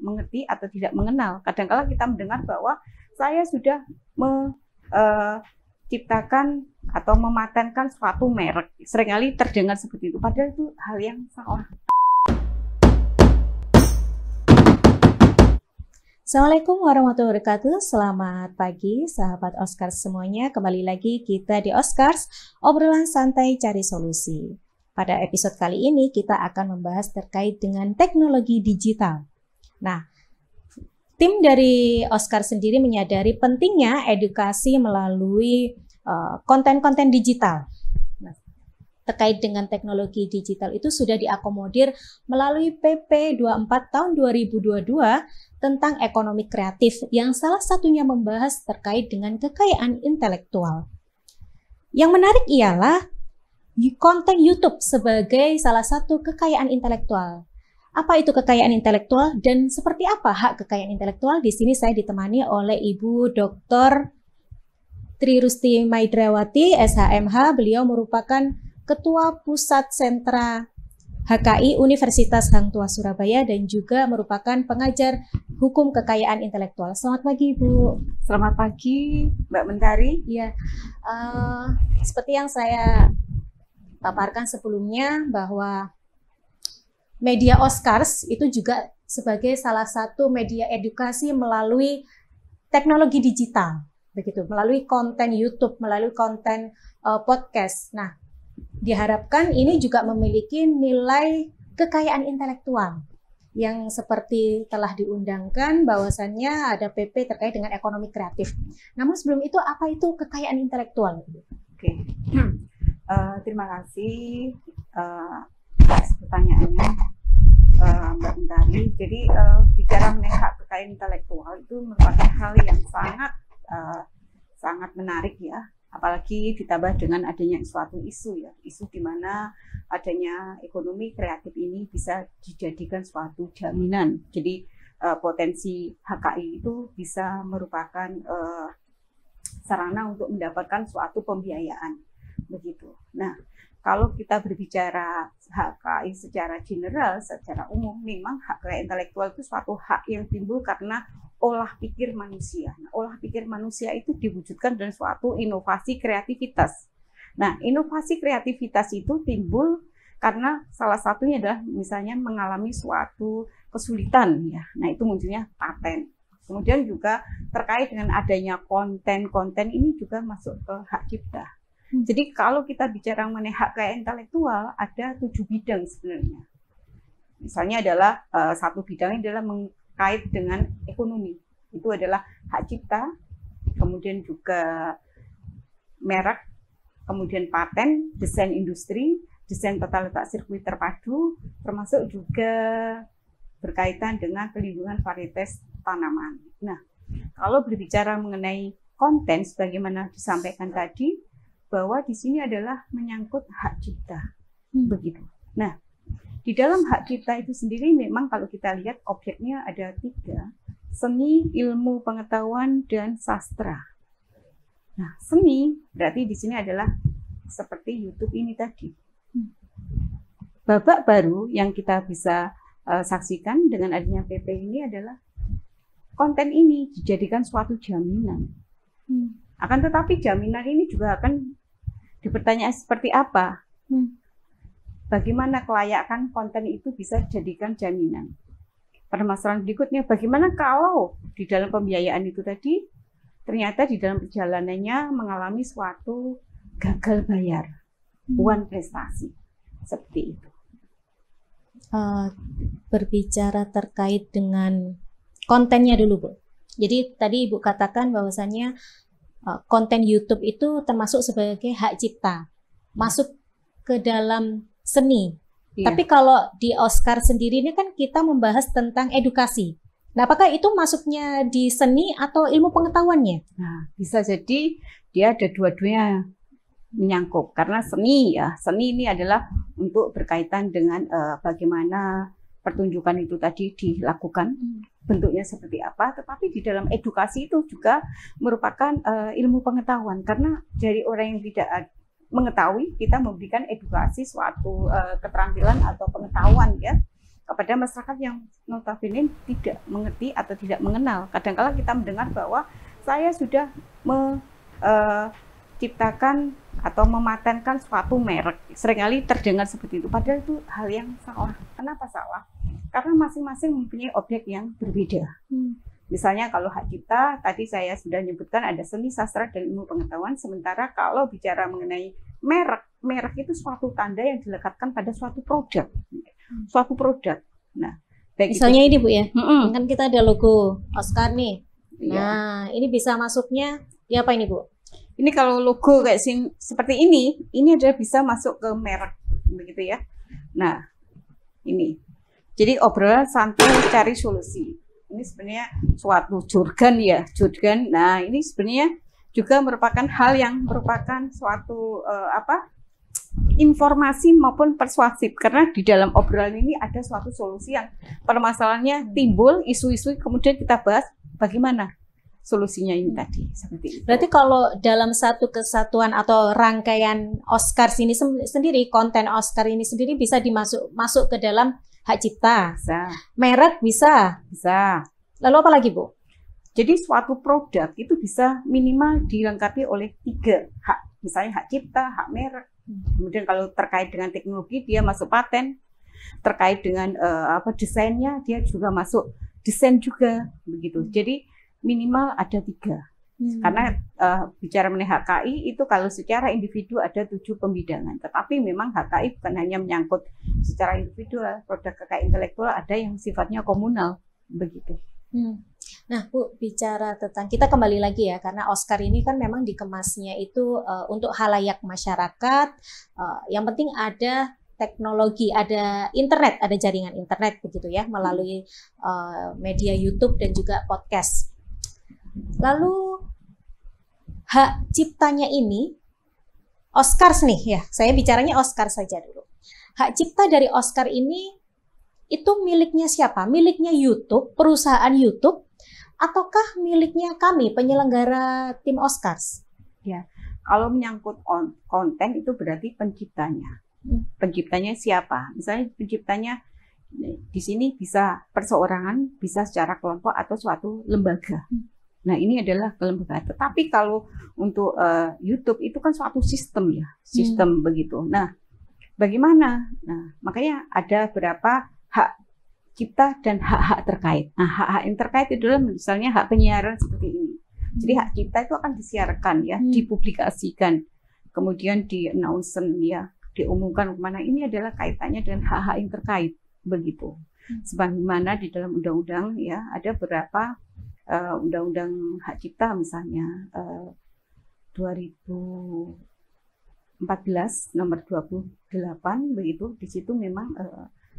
mengerti atau tidak mengenal. Kadang-kala kita mendengar bahwa saya sudah menciptakan atau mematenkan suatu merek. Seringkali terdengar seperti itu, padahal itu hal yang salah. Assalamualaikum warahmatullahi wabarakatuh. Selamat pagi sahabat Oscars semuanya. Kembali lagi kita di Oscars, obrolan santai cari solusi. Pada episode kali ini kita akan membahas terkait dengan teknologi digital. Nah, tim dari Oscars sendiri menyadari pentingnya edukasi melalui konten-konten digital. Nah, terkait dengan teknologi digital itu sudah diakomodir melalui PP 24 tahun 2022 tentang ekonomi kreatif yang salah satunya membahas terkait dengan kekayaan intelektual. Yang menarik ialah konten YouTube sebagai salah satu kekayaan intelektual. Apa itu kekayaan intelektual dan seperti apa hak kekayaan intelektual? Di sini saya ditemani oleh Ibu Dr. Tri Rusti Maidrawati, SHMH. Beliau merupakan Ketua Pusat Sentra HKI Universitas Hang Tuah Surabaya dan juga merupakan pengajar hukum kekayaan intelektual. Selamat pagi, Bu. Selamat pagi, Mbak Mentari. Ya, seperti yang saya paparkan sebelumnya bahwa media Oscars itu juga sebagai salah satu media edukasi melalui teknologi digital, begitu, melalui konten YouTube, melalui konten podcast. Nah, diharapkan ini juga memiliki nilai kekayaan intelektual yang seperti telah diundangkan bahwasannya ada PP terkait dengan ekonomi kreatif. Namun sebelum itu, apa itu kekayaan intelektual? Oke, terima kasih atas pertanyaannya, Mbak Mentari. Jadi bicara mengenai hak kekayaan intelektual itu merupakan hal yang sangat menarik ya. Apalagi ditambah dengan adanya suatu isu ya, isu di mana adanya ekonomi kreatif ini bisa dijadikan suatu jaminan. Jadi potensi HKI itu bisa merupakan sarana untuk mendapatkan suatu pembiayaan, begitu. Nah, kalau kita berbicara HKI secara general, secara umum, memang hak kekayaan intelektual itu suatu hak yang timbul karena olah pikir manusia. Nah, olah pikir manusia itu diwujudkan dalam suatu inovasi kreativitas. Nah, inovasi kreativitas itu timbul karena salah satunya adalah misalnya mengalami suatu kesulitan ya. Nah, itu munculnya paten. Kemudian juga terkait dengan adanya konten-konten ini juga masuk ke hak cipta. Jadi kalau kita bicara mengenai hak kekayaan intelektual ada 7 bidang sebenarnya. Misalnya adalah satu bidangnya adalah kait dengan ekonomi, itu adalah hak cipta, kemudian juga merek, kemudian paten, desain industri, desain tata letak sirkuit terpadu, termasuk juga berkaitan dengan pelindungan varietas tanaman. Nah, kalau berbicara mengenai konten, sebagaimana disampaikan tadi, bahwa di sini adalah menyangkut hak cipta, begitu. Nah, di dalam hak cipta itu sendiri memang kalau kita lihat objeknya ada 3, seni, ilmu, pengetahuan, dan sastra. Nah, seni berarti di sini adalah seperti YouTube ini tadi. Babak baru yang kita bisa saksikan dengan adanya PP ini adalah konten ini dijadikan suatu jaminan. Akan tetapi jaminan ini juga akan dipertanyakan seperti apa? Bagaimana kelayakan konten itu bisa dijadikan jaminan? Permasalahan berikutnya, bagaimana kalau di dalam pembiayaan itu tadi ternyata di dalam perjalanannya mengalami suatu gagal bayar, uang prestasi, seperti itu. Berbicara terkait dengan kontennya dulu, Bu. Jadi tadi Ibu katakan bahwasannya konten YouTube itu termasuk sebagai hak cipta, masuk ke dalam seni. Iya. Tapi kalau di Oscar sendiri ini kan kita membahas tentang edukasi. Nah, apakah itu masuknya di seni atau ilmu pengetahuannya? Nah, bisa jadi dia ada dua-duanya menyangkut. Karena seni ya, seni ini adalah untuk berkaitan dengan bagaimana pertunjukan itu tadi dilakukan, bentuknya seperti apa. Tetapi di dalam edukasi itu juga merupakan ilmu pengetahuan. Karena dari orang yang tidak mengetahui, kita memberikan edukasi suatu keterampilan atau pengetahuan ya. kepada masyarakat yang notabene tidak mengerti atau tidak mengenal. Kadang-kala kita mendengar bahwa saya sudah menciptakan atau mematenkan suatu merek. Seringkali terdengar seperti itu, padahal itu hal yang salah. Kenapa salah? Karena masing-masing mempunyai objek yang berbeda. Misalnya kalau hak cipta, tadi saya sudah menyebutkan ada seni, sastra, dan ilmu pengetahuan. Sementara kalau bicara mengenai merek itu suatu tanda yang dilekatkan pada suatu produk. Suatu produk. Nah, misalnya ini Bu ya, kan kita ada logo Oscar nih. Nah, ini bisa masuknya ya apa ini Bu? Ini kalau logo kayak seperti ini adalah bisa masuk ke merek, begitu ya. Nah, ini. Jadi obrolan santai cari solusi. Ini sebenarnya suatu jargon ya, jargon. Nah, ini sebenarnya juga merupakan hal yang merupakan suatu informasi maupun persuasif, karena di dalam obrolan ini ada suatu solusi yang permasalahannya timbul, isu-isu, kemudian kita bahas bagaimana solusinya ini tadi, seperti itu. Berarti kalau dalam satu kesatuan atau rangkaian Oscars ini sendiri, konten Oscar ini sendiri bisa masuk ke dalam hak cipta, bisa. Merek bisa. Lalu apa lagi Bu? Jadi suatu produk itu bisa minimal dilengkapi oleh 3 hak, misalnya hak cipta, hak merek. Kemudian kalau terkait dengan teknologi dia masuk paten, terkait dengan desainnya dia juga masuk desain juga, begitu. Jadi minimal ada 3. Karena bicara mengenai HKI itu kalau secara individu ada 7 pembidangan. Tetapi memang HKI bukan hanya menyangkut secara individual, produk kekayaan intelektual ada yang sifatnya komunal, begitu. Nah Bu, bicara tentang, kita kembali lagi ya, karena Oscar ini kan memang dikemasnya itu untuk halayak masyarakat, yang penting ada teknologi, ada internet, ada jaringan internet begitu ya, melalui media YouTube dan juga podcast. Lalu hak ciptanya ini, Oscars nih ya, saya bicaranya Oscar saja dulu. Hak cipta dari Oscar ini itu miliknya siapa? Miliknya YouTube, perusahaan YouTube, ataukah miliknya kami, penyelenggara tim Oscars? Ya, kalau menyangkut konten itu berarti penciptanya. Penciptanya siapa? Misalnya penciptanya di sini bisa perseorangan, bisa secara kelompok atau suatu lembaga. Nah, ini adalah kelembagaan. Tetapi kalau untuk YouTube itu kan suatu sistem ya, sistem begitu. Nah, bagaimana? Nah, makanya ada berapa hak cipta dan hak-hak terkait. Nah, hak-hak yang terkait itu adalah misalnya hak penyiaran seperti ini. Jadi hak cipta itu akan disiarkan ya, dipublikasikan, kemudian di-announcement ya, diumumkan kemana. Ini adalah kaitannya dengan hak-hak yang terkait, begitu. Sebagaimana di dalam undang-undang ya, ada beberapa undang-undang hak cipta misalnya 2014 nomor 28 begitu, di situ memang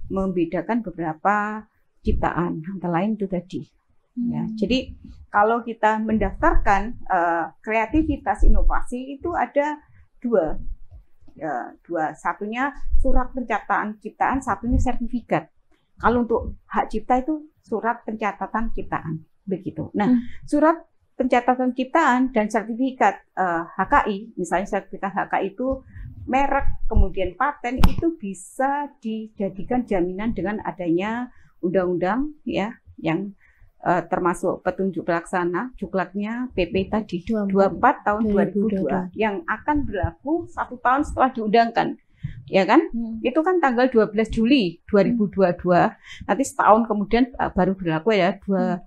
membedakan beberapa ciptaan, antara lain itu tadi. Ya, jadi kalau kita mendaftarkan kreativitas inovasi itu ada dua, satunya surat pencatatan ciptaan, satunya sertifikat. Kalau untuk hak cipta itu surat pencatatan ciptaan, begitu. Nah, surat pencatatan ciptaan dan sertifikat HKI, misalnya sertifikat HKI itu merek, kemudian paten, itu bisa dijadikan jaminan dengan adanya undang-undang ya, yang termasuk petunjuk pelaksana, juklaknya PP tadi 24 tahun 2002 yang akan berlaku 1 tahun setelah diundangkan, ya kan? Itu kan tanggal 12 Juli 2022, nanti setahun kemudian baru berlaku ya, 12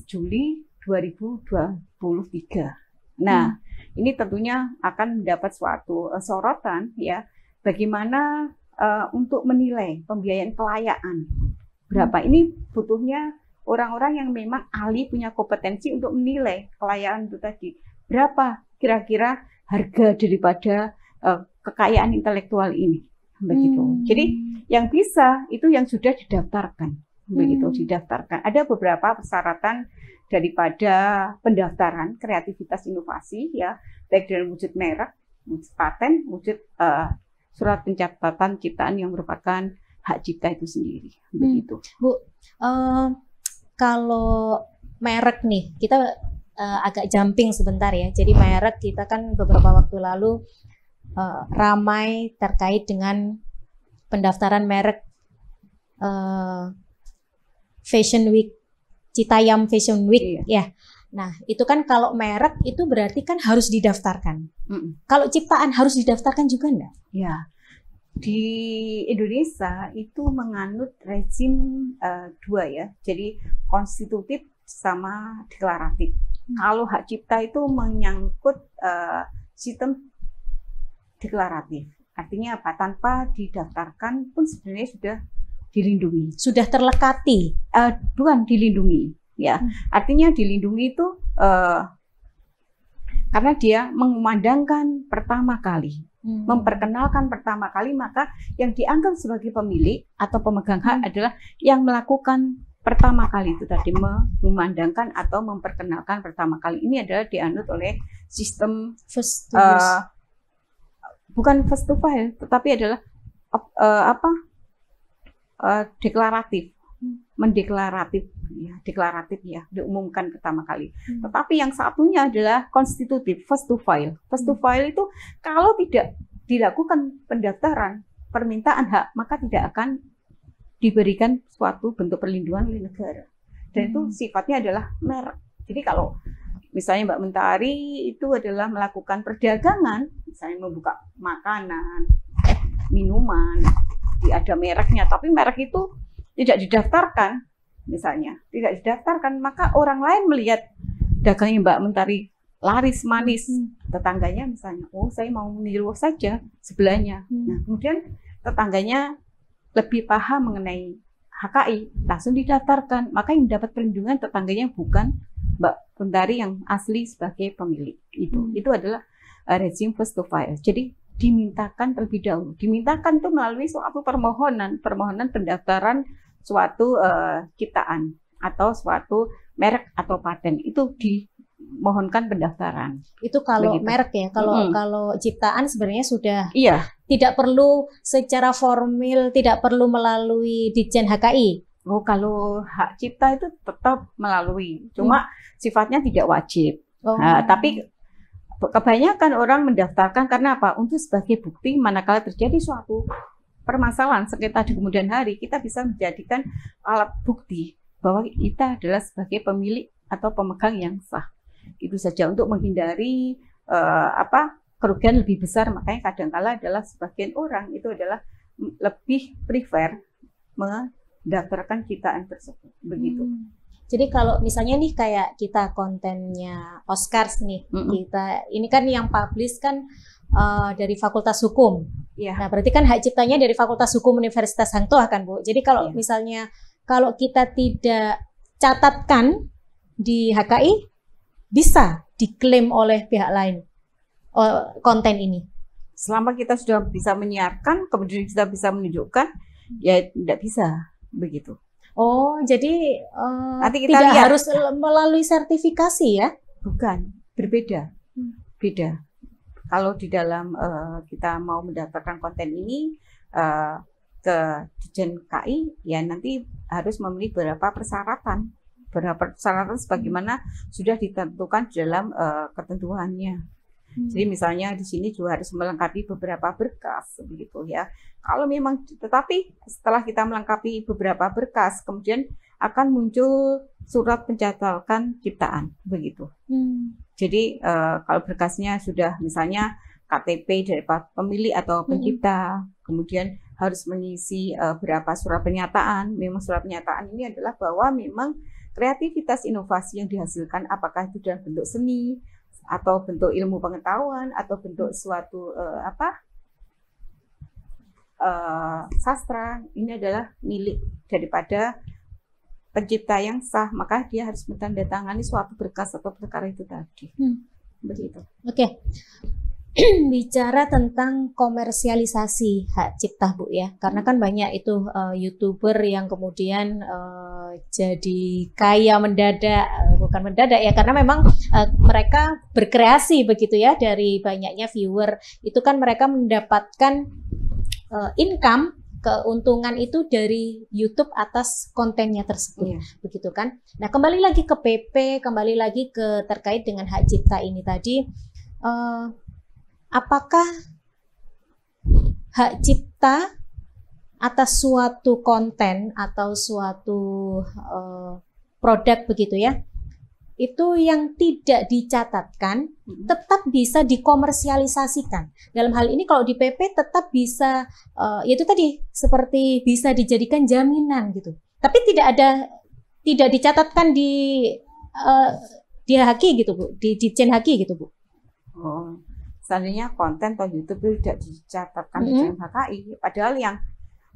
Juli 2023. Nah, ini tentunya akan mendapat suatu sorotan ya, bagaimana untuk menilai pembiayaan kelayaan. Berapa ini butuhnya orang-orang yang memang ahli, punya kompetensi untuk menilai kelayaan itu tadi. Berapa kira-kira harga daripada kekayaan intelektual ini, begitu. Jadi yang bisa itu yang sudah didaftarkan, begitu, didaftarkan. Ada beberapa persyaratan daripada pendaftaran kreativitas inovasi ya, baik dalam wujud merek, wujud paten, wujud surat pencatatan ciptaan yang merupakan hak cipta itu sendiri, begitu. Bu, kalau merek nih, kita agak jumping sebentar ya. Jadi merek kita kan beberapa waktu lalu ramai terkait dengan pendaftaran merek Fashion Week, Citayam Fashion Week ya. Nah, itu kan kalau merek itu berarti kan harus didaftarkan. Kalau ciptaan harus didaftarkan juga enggak? Ya, di Indonesia itu menganut rezim dua ya, jadi konstitutif sama deklaratif. Kalau hak cipta itu menyangkut sistem deklaratif, artinya apa? Tanpa didaftarkan pun sebenarnya sudah dilindungi, sudah terlekati, bukan dilindungi. Ya, artinya dilindungi itu karena dia mengumandangkan pertama kali, memperkenalkan pertama kali, maka yang dianggap sebagai pemilik atau pemegang hak adalah yang melakukan pertama kali itu tadi, mengumandangkan atau memperkenalkan pertama kali. Ini adalah dianut oleh sistem bukan first to file, tetapi adalah deklaratif. Deklaratif ya, diumumkan pertama kali. Tetapi yang satunya adalah konstitutif, first to file. First to file itu kalau tidak dilakukan pendaftaran permintaan hak, maka tidak akan diberikan suatu bentuk perlindungan oleh negara. Dan itu sifatnya adalah merek. Jadi kalau misalnya Mbak Mentari itu adalah melakukan perdagangan, misalnya membuka makanan, minuman, ada mereknya, tapi merek itu tidak didaftarkan, misalnya tidak didaftarkan, maka orang lain melihat dagangnya Mbak Mentari laris manis, tetangganya misalnya, oh saya mau meniru saja sebelahnya. Nah kemudian tetangganya lebih paham mengenai HKI, langsung didaftarkan, maka yang dapat perlindungan tetangganya bukan Mbak Mentari yang asli sebagai pemilik. Itu adalah rezim first to file. Jadi dimintakan terlebih dahulu, dimintakan itu melalui suatu permohonan pendaftaran suatu ciptaan atau suatu merek atau paten, itu dimohonkan pendaftaran. Itu kalau begitu. Merek ya, kalau ciptaan sebenarnya sudah tidak perlu secara formal, tidak perlu melalui Ditjen HKI. Oh, kalau hak cipta itu tetap melalui, cuma sifatnya tidak wajib. Tapi kebanyakan orang mendaftarkan karena apa? Untuk sebagai bukti manakala terjadi suatu permasalahan sengketa di kemudian hari, kita bisa menjadikan alat bukti bahwa kita adalah sebagai pemilik atau pemegang yang sah. Itu saja, untuk menghindari kerugian lebih besar. Makanya kadang-kala adalah sebagian orang itu adalah lebih prefer mendaftarkan ciptaan tersebut, begitu. Jadi kalau misalnya nih kayak kita kontennya Oscars nih, kita ini kan yang publish kan dari Fakultas Hukum. Nah berarti kan hak ciptanya dari Fakultas Hukum Universitas Hang Tuah kan Bu. Jadi kalau misalnya kalau kita tidak catatkan di HKI, bisa diklaim oleh pihak lain konten ini. Selama kita sudah bisa menyiarkan, kemudian kita bisa menunjukkan, ya tidak bisa begitu. Oh, jadi nanti kita tidak lihat. Harus melalui sertifikasi ya? Bukan, berbeda. Beda. Kalau di dalam kita mau mendaftarkan konten ini ke Ditjen KI, ya nanti harus memenuhi beberapa persyaratan sebagaimana sudah ditentukan di dalam ketentuannya. Jadi misalnya di sini juga harus melengkapi beberapa berkas, begitu ya. Kalau memang, tetapi setelah kita melengkapi beberapa berkas, kemudian akan muncul surat pencatatan ciptaan, begitu. Jadi kalau berkasnya sudah misalnya KTP dari pemilik atau pencipta, kemudian harus mengisi berapa surat pernyataan. Memang surat pernyataan ini adalah bahwa memang kreativitas inovasi yang dihasilkan, apakah itu dalam bentuk seni atau bentuk ilmu pengetahuan atau bentuk suatu sastra, ini adalah milik daripada pencipta yang sah, maka dia harus menandatangani suatu berkas atau perkara itu tadi. Begitu. Oke. Bicara tentang komersialisasi hak cipta Bu ya, karena kan banyak itu YouTuber yang kemudian jadi kaya mendadak, bukan mendadak ya, karena memang mereka berkreasi begitu ya, dari banyaknya viewer itu kan mereka mendapatkan income, keuntungan itu dari YouTube atas kontennya tersebut, begitu kan. Nah kembali lagi ke PP, kembali lagi ke terkait dengan hak cipta ini tadi. Apakah hak cipta atas suatu konten atau suatu produk begitu ya, itu yang tidak dicatatkan tetap bisa dikomersialisasikan. Dalam hal ini kalau di PP tetap bisa, yaitu tadi seperti bisa dijadikan jaminan gitu. Tapi tidak dicatatkan di Haki gitu Bu, di Ditjen Haki gitu Bu. Oh, seandainya konten atau YouTube itu tidak dicatatkan di Ditjen HKI, padahal yang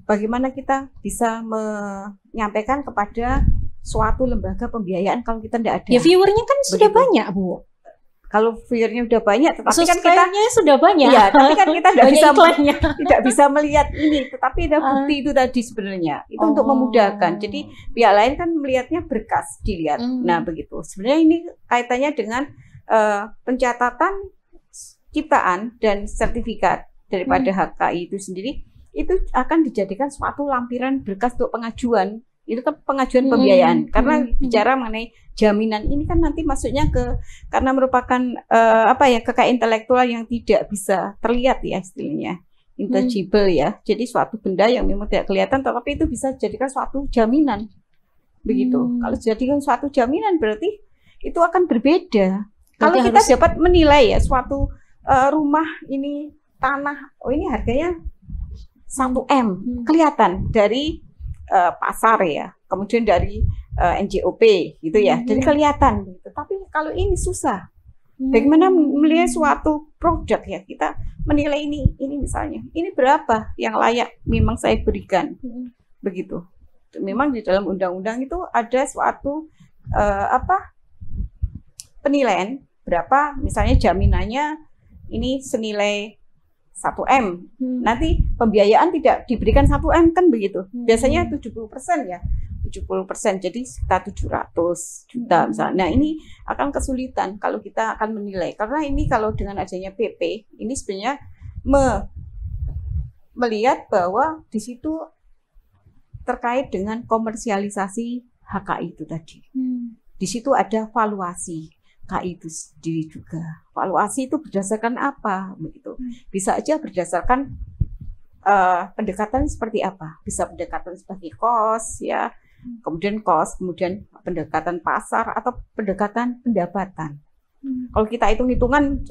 bagaimana kita bisa menyampaikan kepada suatu lembaga pembiayaan kalau kita tidak ada? Ya viewernya kan sudah banyak Bu. Kalau viewernya sudah banyak, tetapi kan kita sudah banyak. Ya, tapi kan kita tidak bisa melihat ini. Tetapi ada bukti itu tadi sebenarnya. Itu untuk memudahkan. Jadi pihak lain kan melihatnya berkas dilihat. Nah begitu. Sebenarnya ini kaitannya dengan pencatatan ciptaan dan sertifikat daripada HKI itu sendiri. Itu akan dijadikan suatu lampiran berkas untuk pengajuan. Itu kan pengajuan pembiayaan, karena bicara mengenai jaminan ini kan nanti masuknya karena merupakan kekayaan intelektual yang tidak bisa terlihat ya istilahnya, intangible ya. Jadi suatu benda yang memang tidak kelihatan, tetapi itu bisa dijadikan suatu jaminan, begitu. Kalau dijadikan suatu jaminan berarti itu akan berbeda. Kalau kita dapat menilai ya suatu rumah ini, tanah, oh ini harganya 1M, kelihatan dari pasar ya, kemudian dari NJOP gitu ya, jadi kelihatan gitu. Tapi kalau ini susah. Bagaimana melihat suatu produk ya, kita menilai ini misalnya, ini berapa yang layak memang saya berikan, begitu. Memang di dalam undang-undang itu ada suatu penilaian berapa, misalnya jaminannya ini senilai 1M. Nanti pembiayaan tidak diberikan 1M kan begitu. Biasanya 70% ya. 70%, jadi sekitar 700 juta misalnya. Nah, ini akan kesulitan kalau kita akan menilai. Karena ini kalau dengan adanya PP, ini sebenarnya melihat bahwa di situ terkait dengan komersialisasi HKI itu tadi. Di situ ada valuasi HKI itu sendiri juga. Valuasi itu berdasarkan apa begitu? Bisa aja berdasarkan pendekatan seperti apa? Bisa pendekatan seperti cost ya, kemudian pendekatan pasar atau pendekatan pendapatan. Kalau kita hitung-hitungan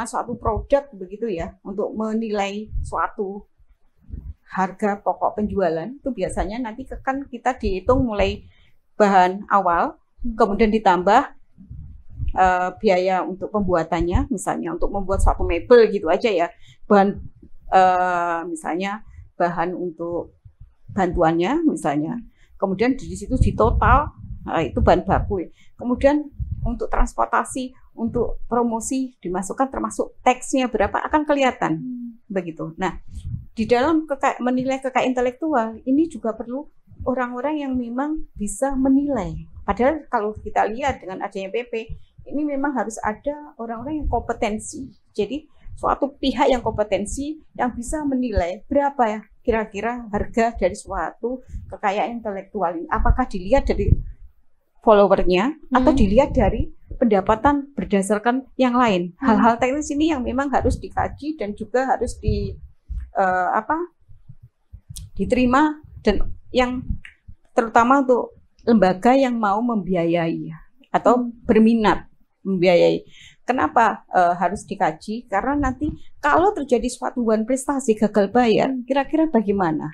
suatu produk begitu ya, untuk menilai suatu harga pokok penjualan itu biasanya nanti kan kita dihitung mulai bahan awal, kemudian ditambah biaya untuk pembuatannya, misalnya untuk membuat suatu mebel gitu aja ya, bahan misalnya bahan untuk bantuannya misalnya, kemudian di situ di total itu bahan baku, kemudian untuk transportasi, untuk promosi dimasukkan termasuk teksnya berapa akan kelihatan begitu. Nah, di dalam menilai kekayaan intelektual ini juga perlu orang-orang yang memang bisa menilai. Padahal kalau kita lihat dengan adanya PP ini memang harus ada orang-orang yang kompetensi. Jadi suatu pihak yang kompetensi yang bisa menilai berapa ya kira-kira harga dari suatu kekayaan intelektual ini. Apakah dilihat dari followernya atau dilihat dari pendapatan berdasarkan yang lain. Hal-hal teknis ini yang memang harus dikaji dan juga harus diterima, dan yang terutama untuk lembaga yang mau membiayai atau berminat membiayai. Kenapa harus dikaji? Karena nanti kalau terjadi suatu prestasi gagal bayar, kira-kira bagaimana?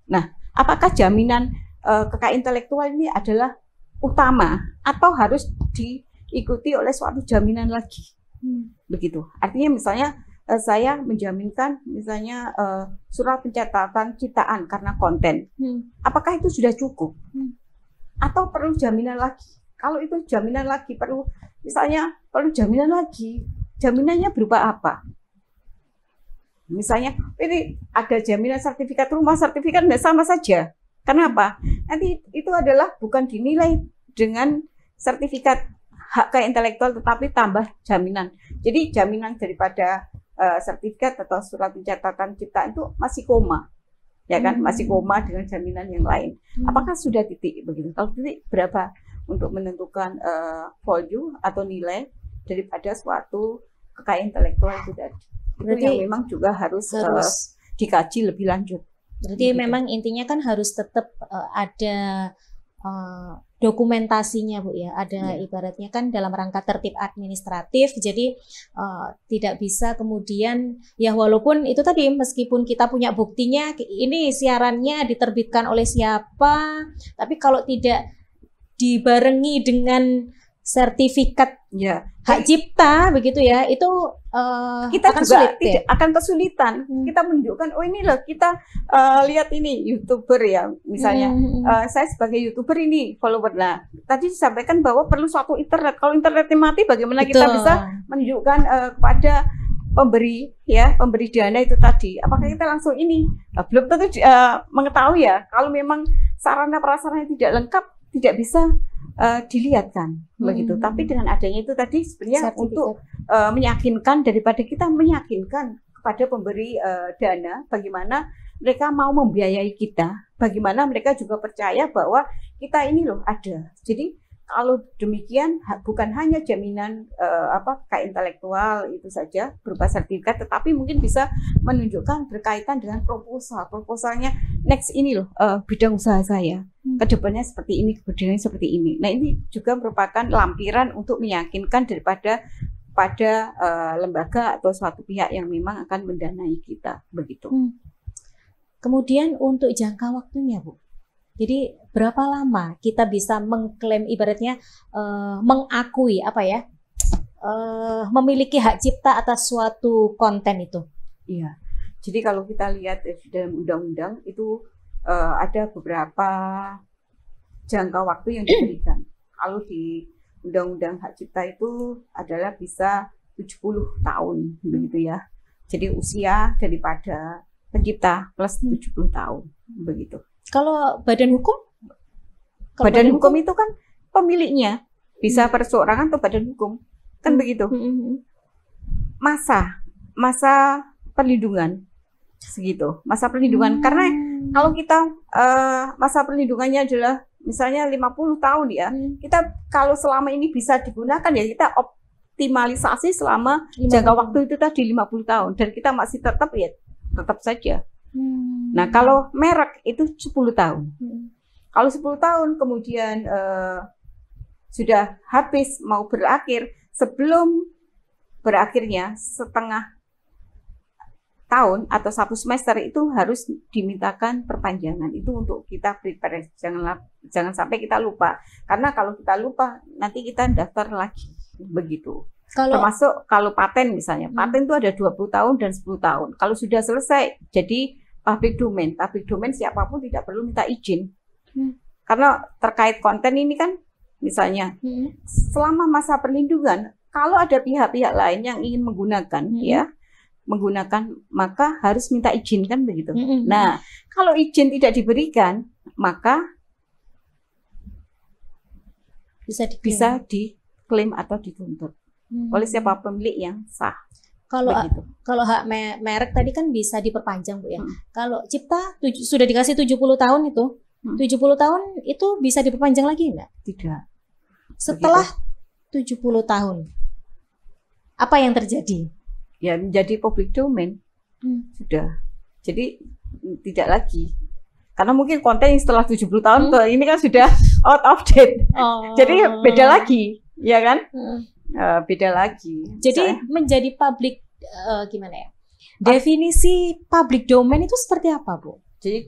Nah, apakah jaminan kekayaan intelektual ini adalah utama atau harus diikuti oleh suatu jaminan lagi? Begitu. Artinya misalnya saya menjaminkan misalnya surat pencatatan ciptaan karena konten. Apakah itu sudah cukup? Atau perlu jaminan lagi? Kalau itu jaminan lagi, perlu jaminan lagi. Jaminannya berupa apa? Misalnya ini ada jaminan sertifikat rumah, sertifikat tidak sama saja. Kenapa? Nanti itu adalah bukan dinilai dengan sertifikat hak kekayaan intelektual, tetapi tambah jaminan. Jadi jaminan daripada sertifikat atau surat pencatatan ciptaan itu masih koma, ya kan? Masih koma dengan jaminan yang lain. Apakah sudah titik begitu? Kalau titik berapa untuk menentukan value atau nilai daripada suatu kekayaan intelektual itu tadi? Itu yang memang juga harus dikaji lebih lanjut. Berarti Begitu. memang intinya kan harus tetap ada dokumentasinya Bu ya, ada ibaratnya kan dalam rangka tertib administratif, jadi tidak bisa kemudian ya walaupun itu tadi meskipun kita punya buktinya ini siarannya diterbitkan oleh siapa, tapi kalau tidak dibarengi dengan sertifikat hak cipta begitu ya, itu kita akan juga sulit, tidak akan kesulitan. Kita menunjukkan, oh ini loh kita lihat ini YouTuber ya, misalnya saya sebagai YouTuber ini follower. Nah, tadi disampaikan bahwa perlu suatu internet. Kalau internetnya mati, bagaimana kita bisa menunjukkan kepada pemberi dana itu tadi? Apakah kita langsung ini? Belum tentu mengetahui ya. Kalau memang sarana prasarana tidak lengkap, tidak bisa dilihat kan begitu. Tapi dengan adanya itu tadi sebenarnya untuk meyakinkan, daripada kita meyakinkan kepada pemberi dana bagaimana mereka mau membiayai kita, bagaimana mereka juga percaya bahwa kita ini loh ada. Jadi kalau demikian bukan hanya jaminan hak intelektual itu saja berupa sertifikat, tetapi mungkin bisa menunjukkan berkaitan dengan proposalnya next ini loh bidang usaha saya kedepannya seperti ini, kemudian seperti ini. Nah ini juga merupakan lampiran untuk meyakinkan daripada pada lembaga atau suatu pihak yang memang akan mendanai kita begitu. Kemudian untuk jangka waktunya Bu. Jadi berapa lama kita bisa mengklaim ibaratnya mengakui memiliki hak cipta atas suatu konten itu? Iya. Jadi kalau kita lihat dalam undang-undang itu ada beberapa jangka waktu yang diberikan. Kalau di undang-undang hak cipta itu adalah bisa 70 tahun begitu ya. Jadi usia daripada pencipta plus 70 tahun begitu. Kalau badan hukum? Badan hukum itu kan pemiliknya bisa perseorangan atau badan hukum kan begitu. Masa perlindungan segitu. Masa perlindungan karena kalau kita masa perlindungannya adalah misalnya 50 tahun ya. Kita kalau selama ini bisa digunakan ya kita optimalisasi selama jangka waktu itu tadi 50 tahun dan kita masih tetap saja. Nah, kalau merek itu 10 tahun. Kalau 10 tahun kemudian sudah habis mau berakhir, sebelum berakhirnya setengah tahun atau 1 semester itu harus dimintakan perpanjangan. Itu untuk kita prepare, jangan sampai kita lupa. Karena kalau kita lupa nanti kita daftar lagi begitu. Termasuk kalau paten misalnya, paten itu ada 20 tahun dan 10 tahun. Kalau sudah selesai jadi public domain. Public domain siapapun tidak perlu minta izin. Karena terkait konten ini kan misalnya selama masa perlindungan kalau ada pihak-pihak lain yang ingin menggunakan maka harus minta izin kan begitu. Nah, kalau izin tidak diberikan maka bisa diklaim atau dituntut oleh siapa pemilik yang sah. Kalau hak merek tadi kan bisa diperpanjang Bu ya. Kalau cipta sudah dikasih 70 tahun itu, 70 tahun itu bisa diperpanjang lagi enggak? Tidak. Setelah 70 tahun, apa yang terjadi? Ya menjadi public domain. Sudah. Jadi tidak lagi. Karena mungkin konten yang setelah 70 tahun ini kan sudah out of date. Jadi beda lagi, ya kan? Beda lagi. Jadi menjadi public gimana ya? Definisi public domain itu seperti apa, Bu? Jadi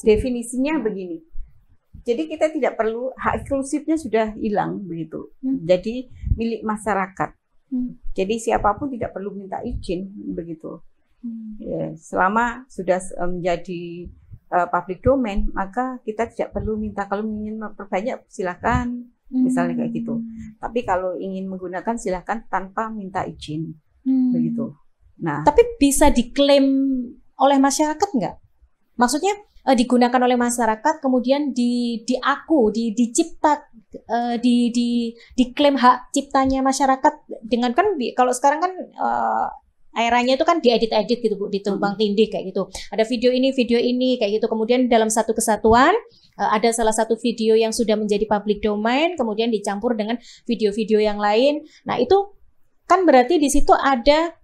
definisinya begini. Jadi kita tidak perlu, hak eksklusifnya sudah hilang begitu. Jadi milik masyarakat. Jadi siapapun tidak perlu minta izin begitu. Ya, selama sudah menjadi public domain, maka kita tidak perlu minta. Kalau ingin memperbanyak silakan. Misalnya kayak gitu. Tapi kalau ingin menggunakan silahkan tanpa minta izin, begitu. Nah, tapi bisa diklaim oleh masyarakat nggak? Maksudnya digunakan oleh masyarakat, kemudian diklaim hak ciptanya masyarakat dengan kan kalau sekarang kan eranya itu kan diedit-edit gitu Bu, ditumpang tindih kayak gitu. Ada video ini kayak gitu. Kemudian dalam satu kesatuan ada salah satu video yang sudah menjadi public domain, kemudian dicampur dengan video-video yang lain. Nah, itu kan berarti di situ ada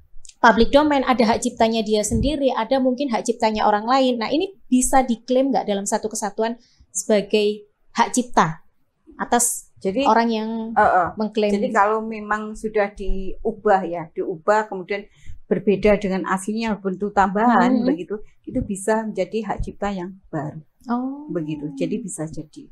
public domain, ada hak ciptanya dia sendiri, ada mungkin hak ciptanya orang lain. Nah, ini bisa diklaim nggak dalam satu kesatuan sebagai hak cipta atas orang yang mengklaim? Jadi kalau memang sudah diubah kemudian berbeda dengan aslinya bentuk tambahan begitu, itu bisa menjadi hak cipta yang baru. Begitu. Jadi bisa jadi.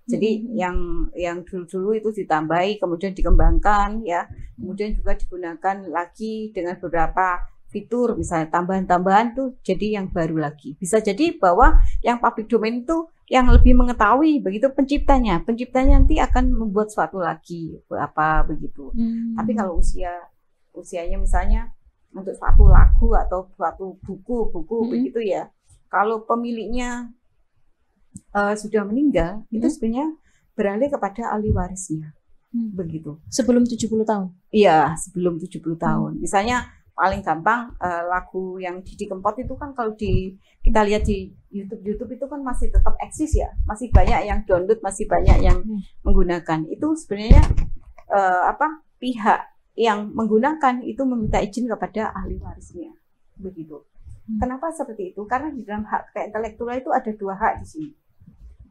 Jadi yang dulu-dulu itu ditambahi kemudian dikembangkan ya, kemudian juga digunakan lagi dengan beberapa fitur, misalnya tambahan-tambahan tuh jadi yang baru lagi. Bisa jadi bahwa yang public domain itu yang lebih mengetahui begitu penciptanya nanti akan membuat suatu lagi apa begitu. Tapi kalau usianya misalnya untuk suatu lagu atau suatu buku begitu ya, kalau pemiliknya sudah meninggal, itu sebenarnya beralih kepada ahli warisnya. Begitu. Sebelum 70 tahun? Iya, sebelum 70 tahun. Misalnya paling gampang lagu yang Didi Kempot itu kan kalau kita lihat di YouTube itu kan masih tetap eksis ya. Masih banyak yang download, masih banyak yang menggunakan. Itu sebenarnya pihak yang menggunakan itu meminta izin kepada ahli warisnya. Begitu. Kenapa seperti itu? Karena di dalam hak intelektual itu ada dua hak di sini.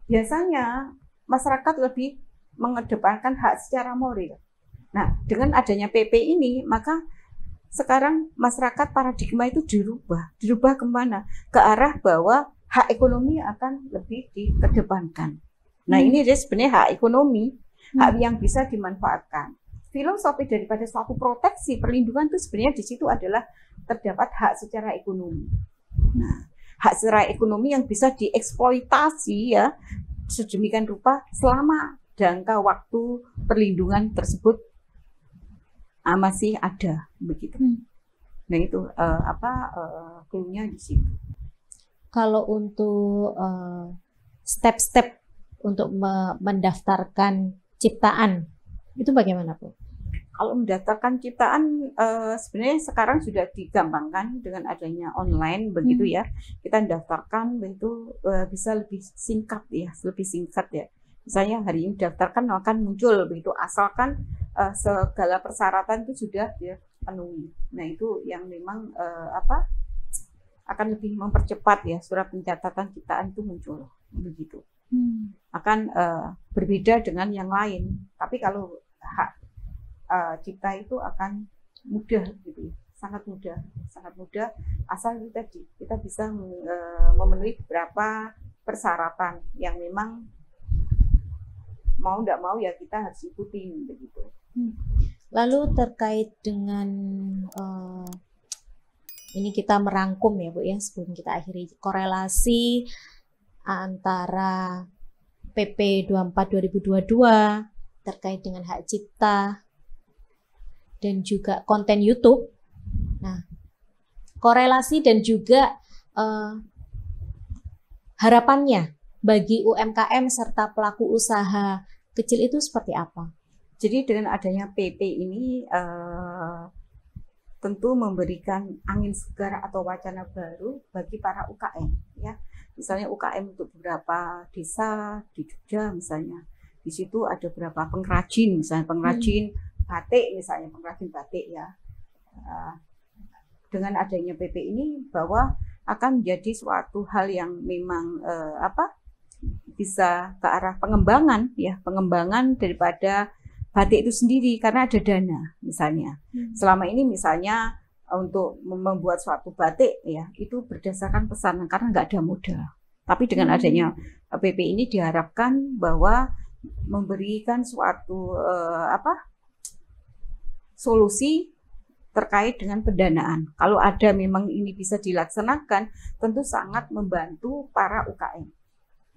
Biasanya masyarakat lebih mengedepankan hak secara moral. Nah, dengan adanya PP ini, maka sekarang masyarakat paradigma itu dirubah kemana? Ke arah bahwa hak ekonomi akan lebih dikedepankan. Nah, ini dia sebenarnya hak ekonomi, hak yang bisa dimanfaatkan. Filosofi daripada suatu proteksi perlindungan itu sebenarnya di situ adalah terdapat hak secara ekonomi. Nah, hak secara ekonomi yang bisa dieksploitasi ya sedemikian rupa selama jangka waktu perlindungan tersebut masih ada begitu. Nah itu clue-nya di situ. Kalau untuk step-step untuk mendaftarkan ciptaan itu bagaimana, Bu? Kalau mendaftarkan ciptaan sebenarnya sekarang sudah digampangkan dengan adanya online begitu ya. Kita mendaftarkan begitu bisa lebih singkat ya. Misalnya hari ini daftarkan akan muncul begitu asalkan segala persyaratan itu sudah dipenuhi. Nah itu yang memang akan lebih mempercepat ya surat pencatatan ciptaan itu muncul begitu. Akan berbeda dengan yang lain. Tapi kalau hak cipta itu akan mudah gitu, sangat mudah asal kita bisa memenuhi beberapa persyaratan yang memang mau tidak mau ya kita harus ikuti begitu. Lalu terkait dengan ini kita merangkum ya Bu ya sebelum kita akhiri, korelasi antara PP 24 2022 terkait dengan hak cipta dan juga konten YouTube. Nah, korelasi dan juga harapannya bagi UMKM serta pelaku usaha kecil itu seperti apa? Jadi dengan adanya PP ini tentu memberikan angin segar atau wacana baru bagi para UKM ya. Misalnya UKM untuk beberapa desa di Jogja misalnya. Di situ ada beberapa pengrajin, misalnya pengrajin pengrajin batik ya. Dengan adanya PP ini bahwa akan menjadi suatu hal yang memang bisa ke arah pengembangan daripada batik itu sendiri karena ada dana misalnya. Selama ini misalnya untuk membuat suatu batik ya itu berdasarkan pesanan karena nggak ada modal. Tapi dengan adanya PP ini diharapkan bahwa memberikan suatu solusi terkait dengan pendanaan. Kalau ada memang ini bisa dilaksanakan, tentu sangat membantu para UKM.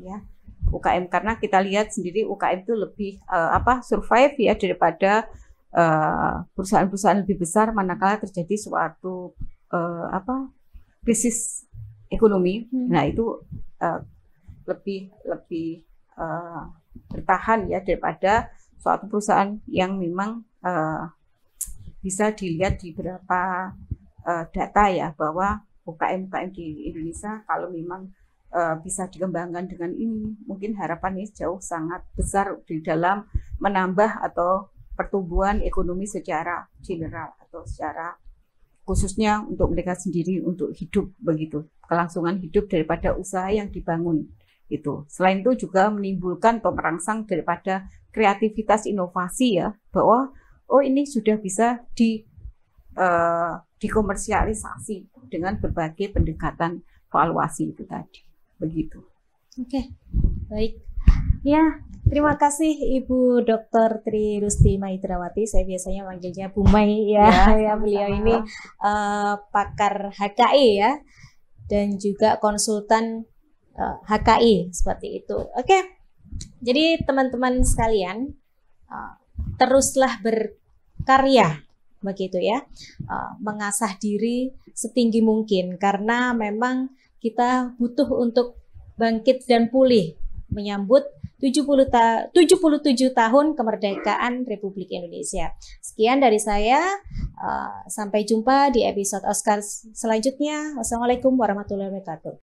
Ya, UKM karena kita lihat sendiri UKM itu lebih survive ya daripada perusahaan-perusahaan lebih besar manakala terjadi suatu krisis ekonomi. Nah itu lebih bertahan ya daripada suatu perusahaan yang memang bisa dilihat di beberapa data ya bahwa UKM di Indonesia kalau memang bisa dikembangkan dengan ini mungkin harapannya jauh sangat besar di dalam menambah atau pertumbuhan ekonomi secara general atau secara khususnya untuk mereka sendiri untuk hidup begitu, kelangsungan hidup daripada usaha yang dibangun itu. Selain itu juga menimbulkan atau merangsang daripada kreativitas inovasi ya, bahwa oh ini sudah bisa dikomersialisasi dengan berbagai pendekatan valuasi itu tadi begitu. Oke, baik. Ya, terima kasih Ibu Dr. Tri Rusti Maidrawati. Saya biasanya manggilnya Bu Mai ya. Ya, beliau ini pakar HKI ya, dan juga konsultan HKI seperti itu. Oke, jadi teman-teman sekalian, teruslah berkarya begitu ya, mengasah diri setinggi mungkin karena memang kita butuh untuk bangkit dan pulih menyambut 77 tahun kemerdekaan Republik Indonesia. Sekian dari saya, sampai jumpa di episode Oscar selanjutnya. Wassalamualaikum warahmatullahi wabarakatuh.